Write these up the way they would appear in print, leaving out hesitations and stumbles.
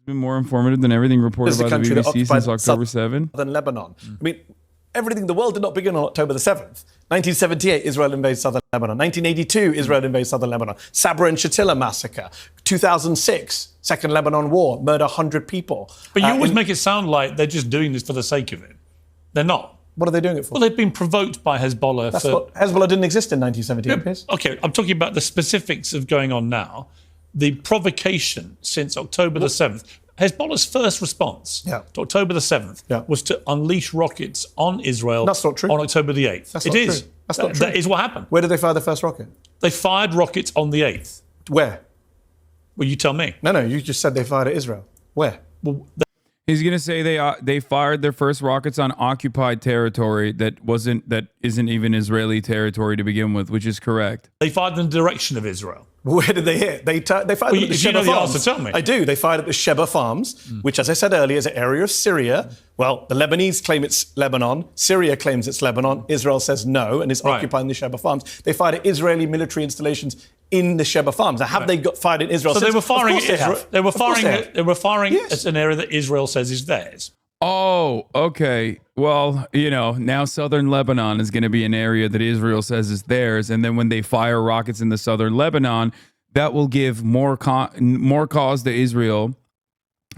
been more informative than everything reported by the BBC since October 7th. Than Lebanon. I mean, everything, the world did not begin on October the 7th. 1978, Israel invades southern Lebanon. 1982, Israel invades southern Lebanon. Sabra and Shatila massacre. 2006, Second Lebanon War, murder 100 people. But you always make it sound like they're just doing this for the sake of it. They're not. What are they doing it for? Well, they've been provoked by Hezbollah. Hezbollah didn't exist in 1978, Piers. Okay, I'm talking about the specifics of going on now. The provocation since October the 7th. Hezbollah's first response to October the 7th was to unleash rockets on Israel. That's not true. On October the 8th. That's not true. That's not true. That is what happened. Where did they fire the first rocket? They fired rockets on the 8th. Where? Well, you tell me. No, you just said they fired at Israel. Where? Well, he's going to say they fired their first rockets on occupied territory that isn't even Israeli territory to begin with, which is correct. They fired in the direction of Israel. Where did they hit? They fired at the Sheba Farms. Tell me. I do. They fired at the Sheba Farms, which, as I said earlier, is an area of Syria. Well, the Lebanese claim it's Lebanon. Syria claims it's Lebanon. Israel says no and is occupying the Sheba Farms. They fired at Israeli military installations in the Sheba Farms. Now, have they got fired in Israel? So since? they were firing at Israel. They were firing yes. at an area that Israel says is theirs. Oh, okay. Well, now southern Lebanon is going to be an area that Israel says is theirs. And then when they fire rockets in the southern Lebanon, that will give more cause to Israel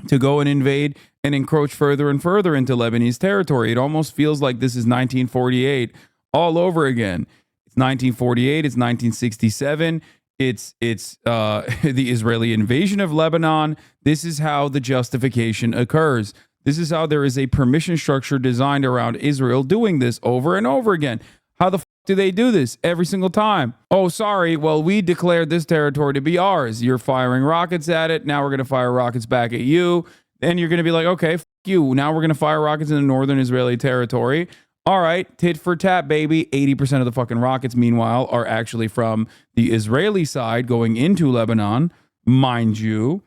to go and invade and encroach further and further into Lebanese territory. It almost feels like this is 1948 all over again. It's 1948. It's 1967. It's the Israeli invasion of Lebanon. This is how the justification occurs. This is how there is a permission structure designed around Israel doing this over and over again. How the do they do this every single time? Oh, sorry. Well, we declared this territory to be ours. You're firing rockets at it. Now we're going to fire rockets back at you. Then you're going to be like, okay, you. Now we're going to fire rockets in the northern Israeli territory. All right, tit for tat, baby. 80% of the fucking rockets, meanwhile, are actually from the Israeli side going into Lebanon, mind you.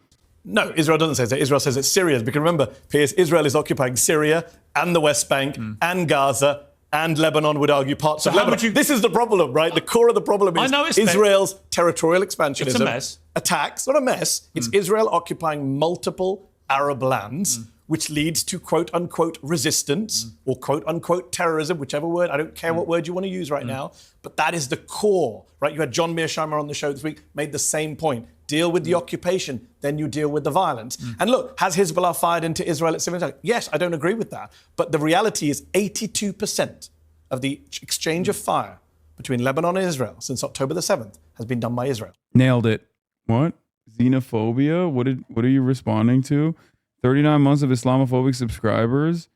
No, Israel doesn't say that. Israel says it's Syria's. Because remember, Piers, Israel is occupying Syria and the West Bank and Gaza and Lebanon, would argue, parts of Lebanon. This is the problem, right? The core of the problem is Israel's territorial expansionism. It's a mess. Attacks, not a mess. It's Israel occupying multiple Arab lands, which leads to quote-unquote resistance or quote-unquote terrorism, whichever word. I don't care what word you want to use right now. But that is the core, right? You had John Mearsheimer on the show this week, made the same point. Deal with the occupation, then you deal with the violence. And look, has Hezbollah fired into Israel at civilian attack? Yes, I don't agree with that. But the reality is 82% of the exchange of fire between Lebanon and Israel since October the 7th has been done by Israel. Nailed it. What? Xenophobia? What are you responding to? 39 months of Islamophobic subscribers?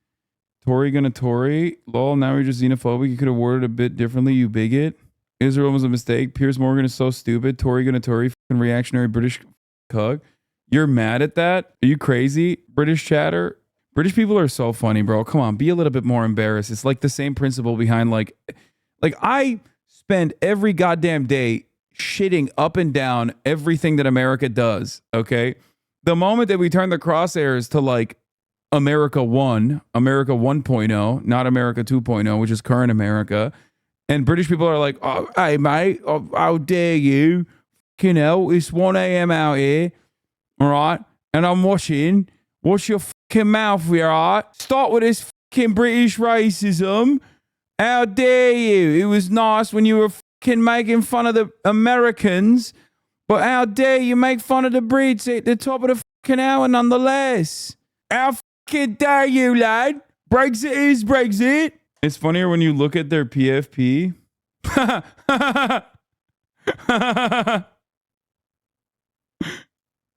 Tory gonna Tory? Lol, now you're just xenophobic. You could have worded a bit differently, you bigot. Israel was a mistake. Piers Morgan is so stupid. Tory gonna Tory, fucking reactionary British cuck. You're mad at that? Are you crazy, British chatter? British people are so funny, bro. Come on, be a little bit more embarrassed. It's like the same principle behind like I spend every goddamn day shitting up and down everything that America does, okay? The moment that we turn the crosshairs to like America 1, America 1.0, not America 2.0, which is current America, and British people are like, oh, hey, mate, how dare you? You know, it's 1 a.m. out here, all right? And I'm watching. Watch your fucking mouth, all right? Stop with this fucking British racism. How dare you? It was nice when you were fucking making fun of the Americans, but how dare you make fun of the Brits at the top of the fucking hour nonetheless? How fucking dare you, lad? Brexit is Brexit. It's funnier when you look at their PFP.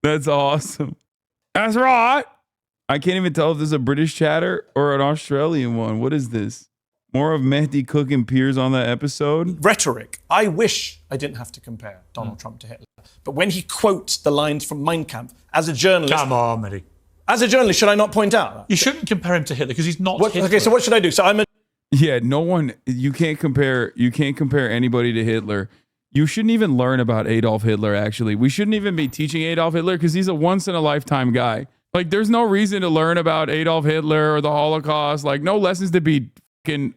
That's awesome. That's right. I can't even tell if this is a British chatter or an Australian one. What is this? More of Mehdi cooking Piers on that episode? Rhetoric. I wish I didn't have to compare Donald Trump to Hitler. But when he quotes the lines from Mein Kampf, as a journalist... Come on, Mehdi. As a journalist, should I not point out that? You shouldn't compare him to Hitler because he's not Hitler. Okay, so what should I do? So I'm a... Yeah, no one... You can't compare anybody to Hitler. You shouldn't even learn about Adolf Hitler, actually. We shouldn't even be teaching Adolf Hitler because he's a once-in-a-lifetime guy. Like, there's no reason to learn about Adolf Hitler or the Holocaust. Like, no lessons to be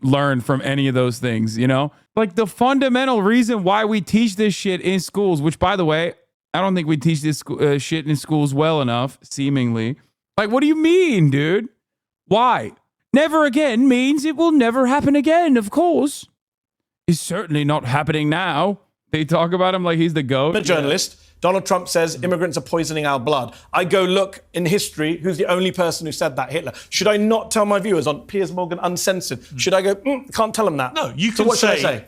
learned from any of those things, you know? Like, the fundamental reason why we teach this shit in schools, which, by the way, I don't think we teach this shit in schools well enough, seemingly. Like, what do you mean, dude? Why? Never again means it will never happen again, of course. It's certainly not happening now. They talk about him like he's the GOAT. I'm a journalist. Donald Trump says immigrants are poisoning our blood. I go look in history, who's the only person who said that? Hitler. Should I not tell my viewers on Piers Morgan Uncensored? Should I go, can't tell them that? No, you can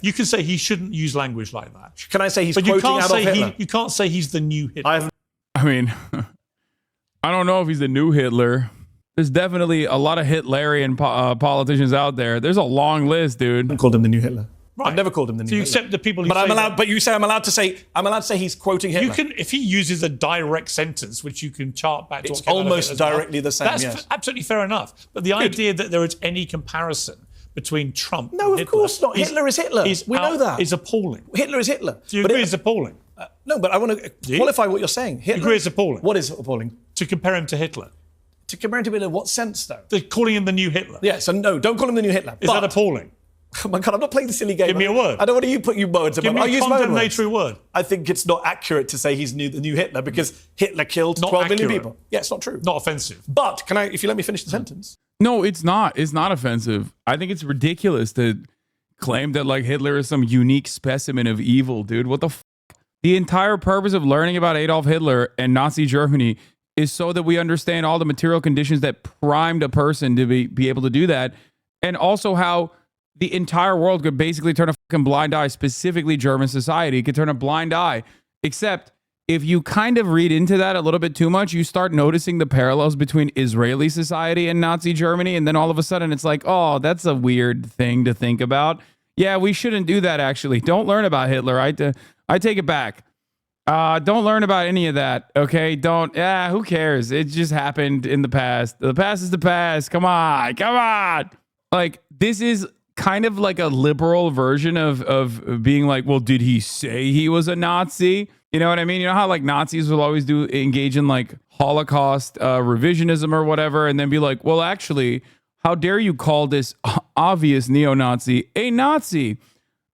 you can say he shouldn't use language like that. Can I say he's quoting Adolf Hitler? You can't say he's the new Hitler. I mean, I don't know if he's the new Hitler. There's definitely a lot of Hitlerian politicians out there. There's a long list, dude. I called him the new Hitler. Right. I've never called him the new So you Hitler. accept the people who But say I'm allowed. that. But you say I'm allowed to say he's quoting Hitler. You can, if he uses a direct sentence, which you can chart back to It's what came out of almost Hitler's mouth, directly the same, That's yes. absolutely fair enough. But the idea that there is any comparison between Trump No, and of course not. Hitler is Hitler. We know that. Is appalling. Hitler is Hitler. Do you agree it's appalling? No, but I want to qualify what you're saying. Hitler, agree it's appalling? What is appalling? To compare him to Hitler. To compare him to Hitler, in what sense, though? They're calling him the new Hitler. Yeah, so no, don't call him the new Hitler. Is that appalling? Oh my God, I'm not playing the silly game. Give me a word. I don't want you put words Give about. me a condemnatory word. I think it's not accurate to say he's the new Hitler because Hitler killed Not 12 million accurate. people. Yeah, it's not true. Not offensive. But can I, if you let me finish the sentence? No, it's not. It's not offensive. I think it's ridiculous to claim that like Hitler is some unique specimen of evil, dude. What the f-? The entire purpose of learning about Adolf Hitler and Nazi Germany is so that we understand all the material conditions that primed a person to be able to do that. And also how the entire world could basically turn a fucking blind eye, specifically German society could turn a blind eye. Except if you kind of read into that a little bit too much, you start noticing the parallels between Israeli society and Nazi Germany. And then all of a sudden it's like, oh, that's a weird thing to think about. Yeah, we shouldn't do that, actually. Don't learn about Hitler. I take it back. Don't learn about any of that, okay? Who cares? It just happened in the past. The past is the past. Come on. Like, this is kind of like a liberal version of being like, well, did he say he was a Nazi? You know what I mean? You know how like Nazis will always engage in like Holocaust revisionism or whatever, and then be like, well, actually, how dare you call this obvious neo-Nazi a Nazi?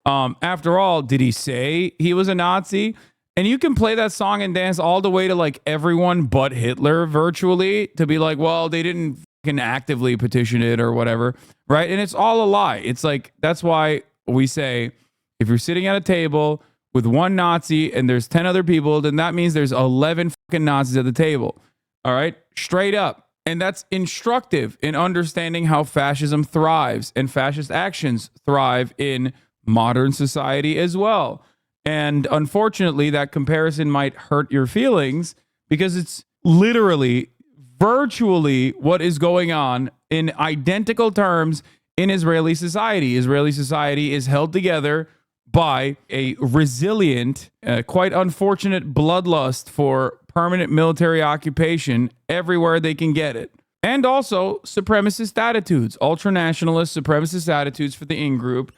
After all, did he say he was a Nazi? And you can play that song and dance all the way to like everyone but Hitler virtually to be like, well, they didn't fucking actively petition it or whatever, right? And it's all a lie. It's like, that's why we say, if you're sitting at a table with one Nazi and there's 10 other people, then that means there's 11 fucking Nazis at the table. All right? Straight up. And that's instructive in understanding how fascism thrives and fascist actions thrive in modern society as well. And unfortunately, that comparison might hurt your feelings because it's literally, virtually what is going on in identical terms in Israeli society. Israeli society is held together by a resilient, quite unfortunate bloodlust for permanent military occupation everywhere they can get it. And also supremacist attitudes, ultranationalist supremacist attitudes for the in-group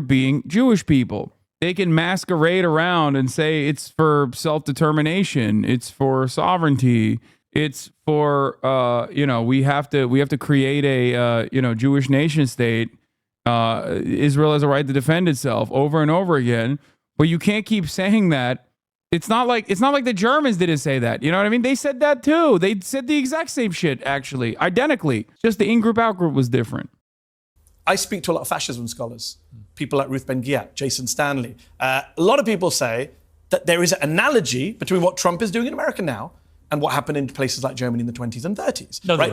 being Jewish people. They can masquerade around and say it's for self-determination, it's for sovereignty, it's for we have to create a Jewish nation state. Israel has a right to defend itself over and over again, but you can't keep saying that. It's not like the Germans didn't say that. You know what I mean? They said that too. They said the exact same shit, actually, identically. Just the in-group out-group was different. I speak to a lot of fascism scholars, people like Ruth Ben-Ghiat, Jason Stanley. A lot of people say that there is an analogy between what Trump is doing in America now and what happened in places like Germany in the 20s and 30s. No, right?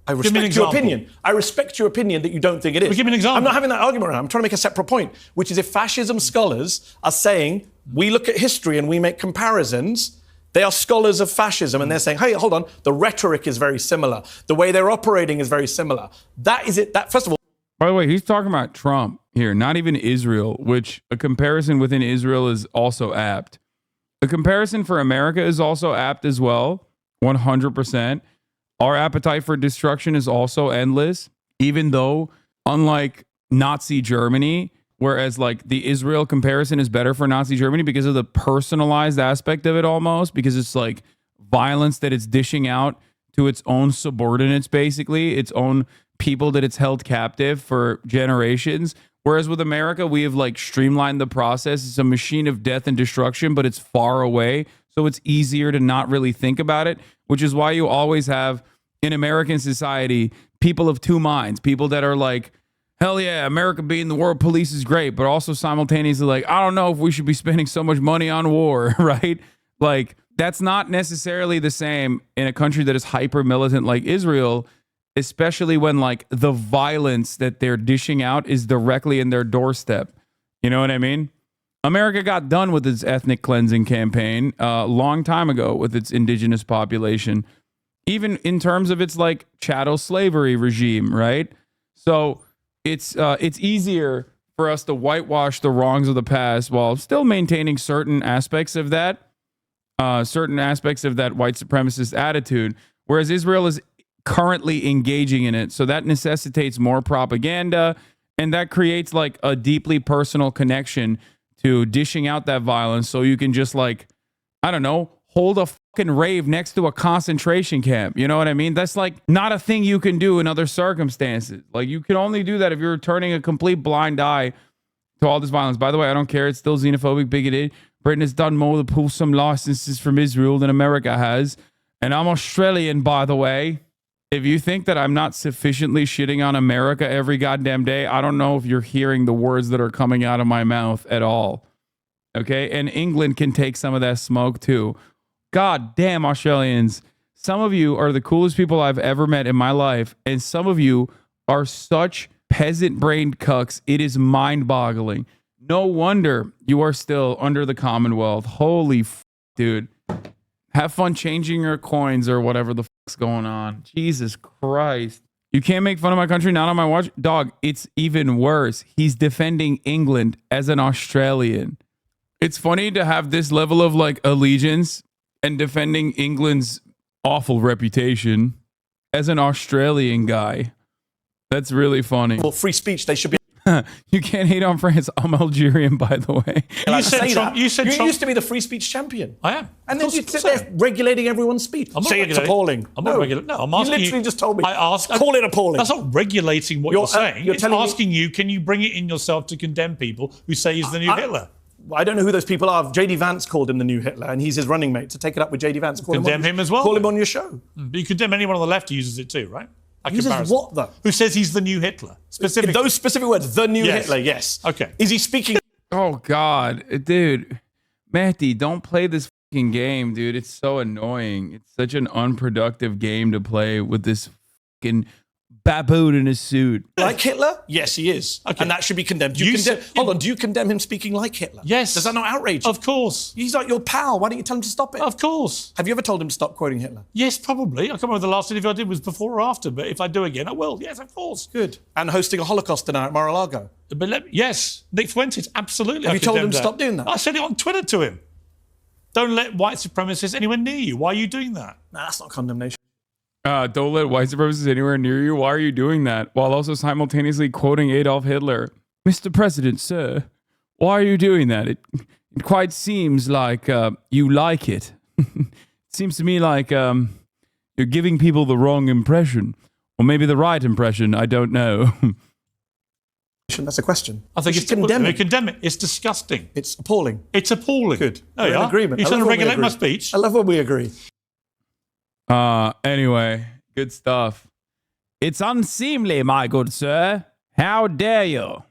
I respect your opinion. I respect your opinion that you don't think it is. Give me an example. I'm not having that argument. I'm trying to make a separate point, which is if fascism scholars are saying we look at history and we make comparisons, they are scholars of fascism and they're saying, hey, hold on, the rhetoric is very similar. The way they're operating is very similar. That is it. That, first of all. By the way, he's talking about Trump here, not even Israel, which a comparison within Israel is also apt. A comparison for America is also apt as well, 100%. Our appetite for destruction is also endless, even though, unlike Nazi Germany, whereas like the Israel comparison is better for Nazi Germany because of the personalized aspect of it almost, because it's like violence that it's dishing out to its own subordinates, basically, its own people that it's held captive for generations. Whereas with America, we have like streamlined the process. It's a machine of death and destruction, but it's far away. So it's easier to not really think about it, which is why you always have in American society people of two minds, people that are like, hell yeah, America being the world police is great, but also simultaneously like, I don't know if we should be spending so much money on war, right? Like, that's not necessarily the same in a country that is hyper militant like Israel, especially when like the violence that they're dishing out is directly in their doorstep. You know what I mean? America got done with its ethnic cleansing campaign a long time ago with its indigenous population, even in terms of its like chattel slavery regime, right? So it's easier for us to whitewash the wrongs of the past while still maintaining certain aspects of that white supremacist attitude, whereas Israel is currently engaging in it. So that necessitates more propaganda, and that creates like a deeply personal connection to dishing out that violence so you can just like, I don't know, hold a fucking rave next to a concentration camp. You know what I mean? That's like not a thing you can do in other circumstances. Like you can only do that if you're turning a complete blind eye to all this violence. By the way, I don't care. It's still xenophobic, bigoted. Britain has done more to pull some licenses from Israel than America has. And I'm Australian, by the way. If you think that I'm not sufficiently shitting on America every goddamn day, I don't know if you're hearing the words that are coming out of my mouth at all. Okay? And England can take some of that smoke too. God damn, Australians. Some of you are the coolest people I've ever met in my life. And some of you are such peasant-brained cucks. It is mind-boggling. No wonder you are still under the Commonwealth. Holy dude. Have fun changing your coins or whatever the fuck's going on. Jesus Christ. You can't make fun of my country, not on my watch. Dog, it's even worse. He's defending England as an Australian. It's funny to have this level of like allegiance and defending England's awful reputation as an Australian guy. That's really funny. Well, free speech, they should be. You can't hate on France. I'm Algerian, by the way. You said Trump. You used to be the free speech champion. I am. And then you sit there regulating everyone's speech. I'm not It's appalling. I'm not regulating. No, I'm asking you. literally just told me. Call it appalling. That's not regulating what you're saying. You're it's asking you, can you bring it in yourself to condemn people who say he's the new Hitler? I don't know who those people are. J.D. Vance called him the new Hitler, and he's his running mate. To take it up with J.D. Vance. Condemn him as well. Call him on your show. But you condemn anyone on the left who uses it too, right? Uses what, though? Who says he's the new Hitler? Specifically. Those specific words, the new Hitler, yes. Okay. Is he speaking? Oh, God. Dude. Mehdi, don't play this fucking game, dude. It's so annoying. It's such an unproductive game to play with this fucking baboon in a suit. Like Hitler? Yes, he is. Okay. And that should be condemned. Hold on, do you condemn him speaking like Hitler? Yes. Does that not outrage? Of course. He's like your pal. Why don't you tell him to stop it? Of course. Have you ever told him to stop quoting Hitler? Yes, probably. I can't remember the last interview I did was before or after, but if I do again, I will. Yes, of course. Good. And hosting a Holocaust dinner at Mar-a-Lago? But yes, Nick Fuentes, absolutely. Have you told him to stop doing that? I said it on Twitter to him. Don't let white supremacists anywhere near you. Why are you doing that? Nah, that's not condemnation. Don't let white supremacists anywhere near you. Why are you doing that? While also simultaneously quoting Adolf Hitler. Mr. President, sir, why are you doing that? It quite seems like you like it. It seems to me like you're giving people the wrong impression. Or maybe the right impression. I don't know. That's a question. I think it's condemn it. It's disgusting. It's appalling. It's appalling. Good. There you We're in are. agreement. You're trying to regulate my speech. I love when we agree. Anyway, good stuff. It's unseemly, my good sir. How dare you?